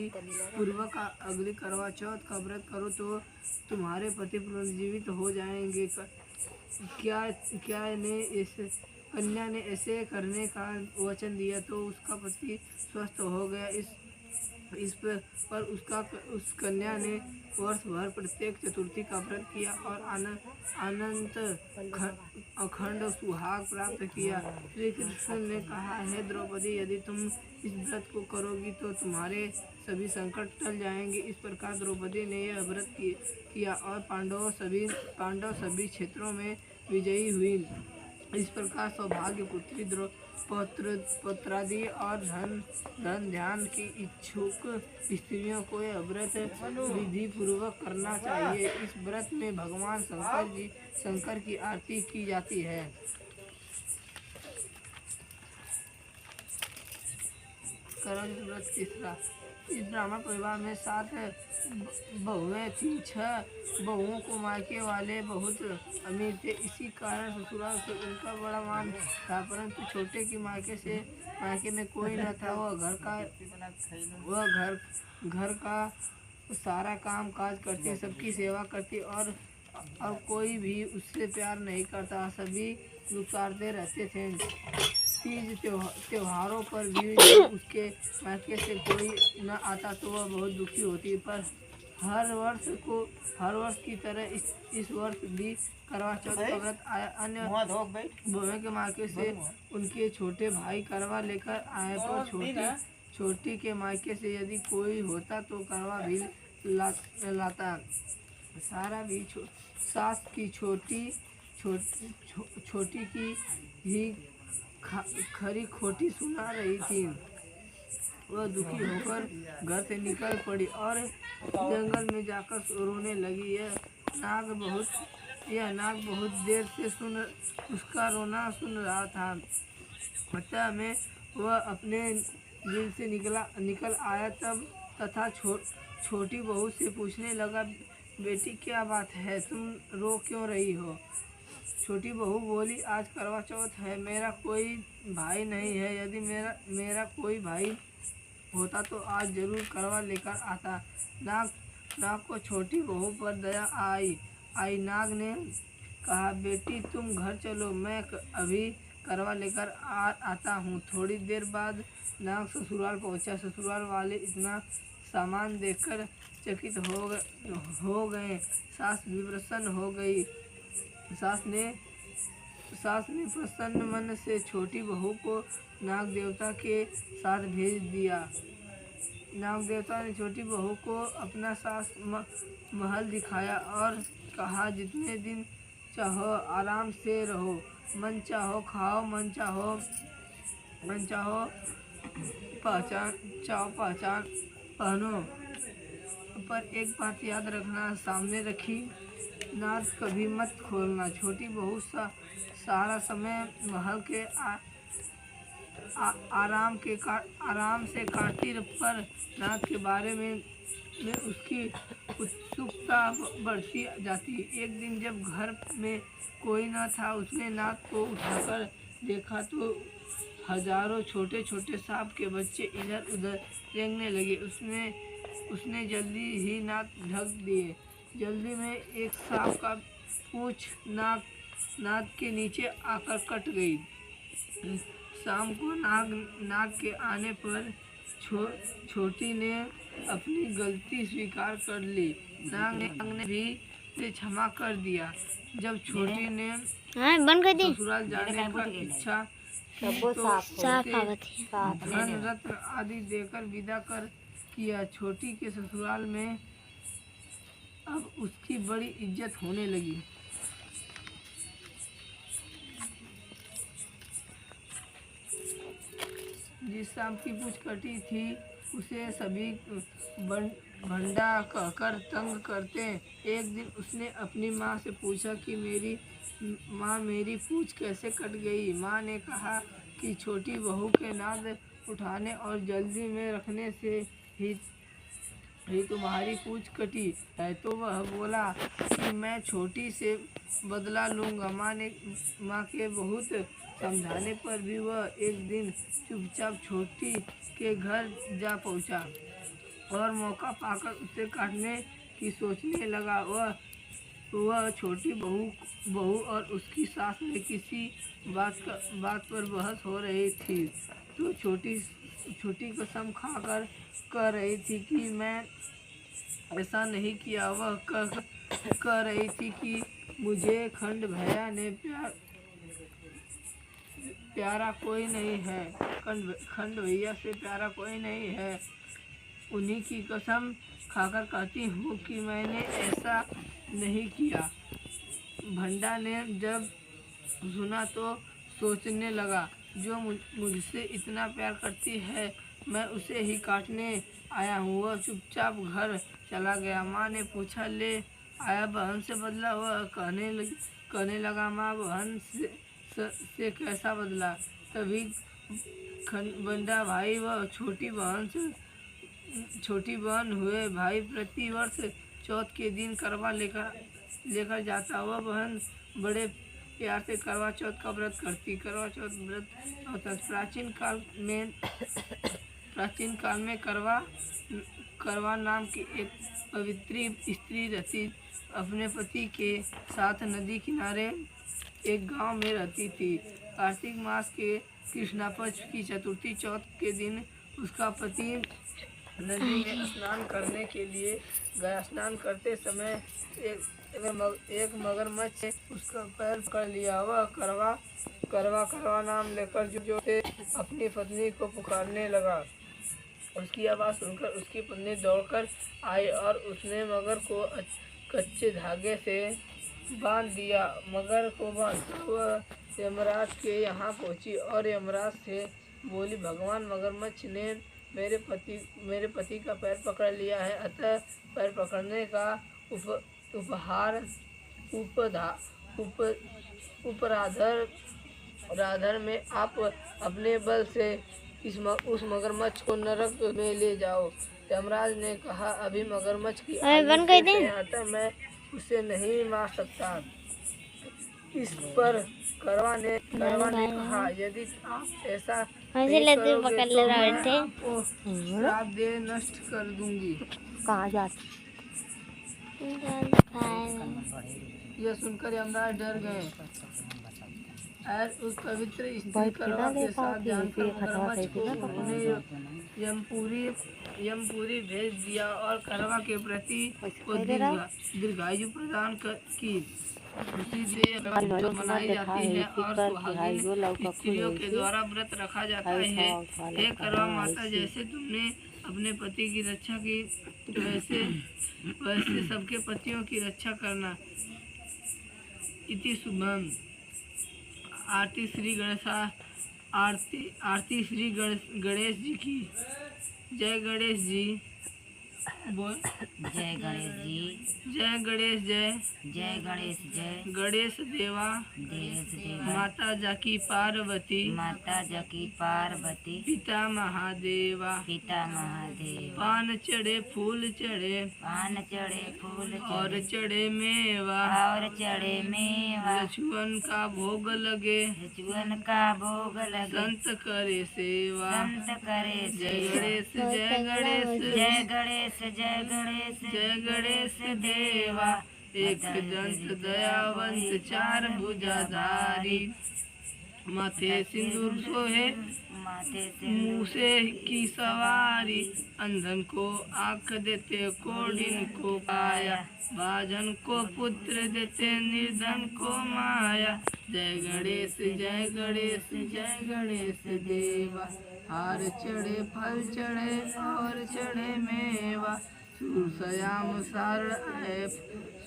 पूर्वक अगली करवा चौथ का व्रत करो तो तुम्हारे पति पुनर्जीवित हो जाएंगे। क्या क्या ने इस कन्या ने ऐसे करने का वचन दिया तो उसका पति स्वस्थ हो गया। इस पर उस कन्या ने वर्ष भर प्रत्येक चतुर्थी का व्रत किया और अनंत अखंड सुहाग प्राप्त किया। श्री कृष्ण ने कहा, हे द्रौपदी, यदि तुम इस व्रत को करोगी तो तुम्हारे सभी संकट टल जाएंगे। इस प्रकार द्रौपदी ने यह व्रत किया और पांडव सभी क्षेत्रों में विजयी हुई। इस प्रकार सौभाग्य पुत्री पुत्रादि और धन ध्यान की इच्छुक स्त्रियों को यह व्रत विधि पूर्वक करना चाहिए। इस व्रत में भगवान शंकर की आरती की जाती है। करम व्रत तीसरा। इस ब्राह्मण परिवार में 7 बहुएं थीं। 6 बहुओं को मायके वाले बहुत अमीर थे, इसी कारण ससुराल से उनका बड़ा मान था। परंतु छोटे की मायके में कोई न था। वह घर का सारा काम काज करती, सबकी सेवा करती और कोई भी उससे प्यार नहीं करता। सभी लुचाते रहते थे। तीज त्योहारों पर भी जब उसके मायके से कोई न आता तो वह बहुत दुखी होती। पर हर वर्ष की तरह इस वर्ष भी करवा चौथ का व्रत आया। अन्य बहुओं के मायके से उनके छोटे भाई करवा लेकर आए, पर छोटी के मायके से यदि कोई होता तो करवा भी लाता। सारा भी सास की छोटी की ही खरी खोटी सुना रही थी। वह दुखी होकर घर से निकल पड़ी और जंगल में जाकर रोने लगी। यह नाग बहुत देर से उसका रोना सुन रहा था। अतः में वह अपने दिल से निकल आया तथा छोटी बहू से पूछने लगा, बेटी क्या बात है, तुम रो क्यों रही हो? छोटी बहू बोली, आज करवा चौथ है, मेरा कोई भाई नहीं है। यदि मेरा कोई भाई होता तो आज जरूर करवा लेकर आता। नाग को छोटी बहू पर दया आई। नाग ने कहा, बेटी तुम घर चलो, मैं अभी करवा लेकर आता हूँ। थोड़ी देर बाद नाग ससुराल पहुँचा। ससुराल वाले इतना सामान देखकर चकित हो गए। सास भी प्रसन्न हो गई। सास ने प्रसन्न मन से छोटी बहू को नाग देवता के साथ भेज दिया। नाग देवता ने छोटी बहू को अपना सास महल दिखाया और कहा, जितने दिन चाहो आराम से रहो, मन चाहो खाओ, मन चाहो पहचान पहनो, पर एक बात याद रखना, सामने रखी नाद कभी मत खोलना। छोटी बहू सारा समय महल के आराम से काटती, पर नाद के बारे में उसकी उत्सुकता बढ़ती जाती। एक दिन जब घर में कोई न था, उसने नाद को उठाकर देखा तो हजारों छोटे छोटे सांप के बच्चे इधर उधर रेंगने लगे। उसने जल्दी ही नाद ढक दिए। जल्दी में एक सांप का पूंछ नाद के नीचे आकर कट गई। शाम को नाग के आने पर छोटी ने अपनी गलती स्वीकार कर ली। नाग ने भी उसे क्षमा कर दिया। जब छोटी ने ससुराल जाने का इच्छा की तो धन रत्न आदि देकर विदा कर किया। छोटी के ससुराल में अब उसकी बड़ी इज्जत होने लगी। जिस सांप की पूंछ कटी थी उसे सभी भंडा कहकर तंग करते। एक दिन उसने अपनी माँ से पूछा कि मेरी पूंछ कैसे कट गई। माँ ने कहा कि छोटी बहू के नाद उठाने और जल्दी में रखने से ही तुम्हारी पूंछ कटी है। तो वह बोला कि मैं छोटी से बदला लूँगा। माँ के बहुत समझाने पर भी वह एक दिन चुपचाप छोटी के घर जा पहुँचा। और मौका पाकर उसे काटने की सोचने लगा। वह छोटी बहू और उसकी सास में किसी बात पर बहस हो रही थी। तो छोटी कसम खाकर कह रही थी कि मैं ऐसा नहीं किया। वह कह रही थी कि मुझे खंड भैया ने प्यारा कोई नहीं है, खंड भैया से प्यारा कोई नहीं है। उन्हीं की कसम खाकर कहती हूँ कि मैंने ऐसा नहीं किया। भंडा ने जब सुना तो सोचने लगा, जो मुझसे इतना प्यार करती है मैं उसे ही काटने आया हूँ। वह चुपचाप घर चला गया। माँ ने पूछा, ले आया बहन से बदला? वह कहने लगा, माँ बहन से कैसा बदला? तभी बंडा भाई व छोटी बहन हुए भाई प्रति वर्ष चौथ के दिन करवा लेकर जाता। वह बहन बड़े प्यार से करवा चौथ का व्रत करती। करवा चौथ व्रत होता। प्राचीन काल में करवा नाम की एक पवित्र स्त्री रहती। अपने पति के साथ नदी किनारे एक गांव में रहती थी। कार्तिक मास के कृष्णा पक्ष की चतुर्थी चौथ के दिन उसका पति नदी में स्नान करने के लिए गया। स्नान करते समय एक मगरमच्छ उसका पैर पकड़ लिया। वह करवा नाम लेकर जो से अपनी पत्नी को पुकारने लगा। उसकी आवाज़ सुनकर उसकी पत्नी दौड़कर आई और उसने मगर को कच्चे धागे से बांध दिया। मगर को बांधकर वह यमराज के यहाँ पहुँची और यमराज से बोली, भगवान मगरमच्छ ने मेरे पति का पैर पकड़ लिया है, अतः पैर पकड़ने का उपराधर में आप अपने बल से उस मगरमच्छ को नरक में ले जाओ। यमराज ने कहा, अभी मगरमच्छ की आयु अतः मैं उसे नहीं मार सकता। इस पर करवा ने कहा, यदि आप ऐसा नहीं करोगे तो मैं आपको श्राप दे नष्ट कर दूंगी। कहाँ जाती? यह सुनकर यमराज डर गए और उस पवित्र स्त्री करवा के साथ जानकर मगरमच्छ को उन्होंने यमपुरी भेज दिया और करवा के प्रति दीर्घायु प्रदान की। उसी से जो मनाई जाती है और सुहागिन स्त्रियों के द्वारा व्रत रखा जाता है। हे करवा माता, जैसे तुमने अपने पति की रक्षा की वैसे सबके पतियों की रक्षा करना। इति शुभम। आरती श्री गणेश जी की। जय गणेश जी। बोल। जय गणेश जी। जय गणेश जय। जय गणेश जय। गणेश देवा। माता जाकी पार्वती। माता जाकी पार्वती। पिता महादेवा। पिता महादेव। पान चढ़े फूल चढ़े। पान चढ़े फूल और चढ़े मेवा। और चढ़े मेवा। लक्ष्मण का भोग लगे। लक्ष्मण का भोग लगे। संत करे सेवा। संत करे जय गणेश जय गणेश। जय गणेश जय गणेश। जय गणेश देवा। एक दंत दयावंत चार भुजाधारी। माथे सिंदूर सोहे मूसे की सवारी। अंधन को आँख देते कोढ़िन को काया। बाजन को पुत्र देते निर्धन को माया। जय गणेश जय गणेश। जय गणेश देवा। हार चढ़े फल चढ़े और चढ़े मेवा। सूरसयाम सारण आए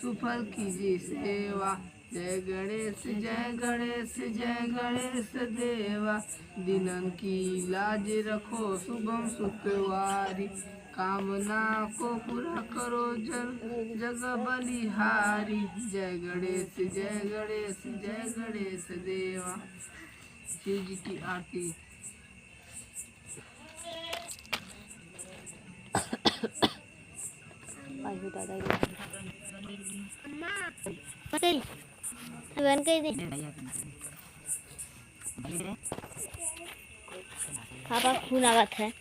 सुफल कीजिए सेवा। जय गणेश जय गणेश। जय गणेश देवा। दिनन की लाज रखो शुभम सुखवारी। कामना को पूरा करो जग बलिहारी। जय गणेश जय गणेश। जय गणेश देवा। शिव जी की आरती। बन कर दे। पापा खून आवत है।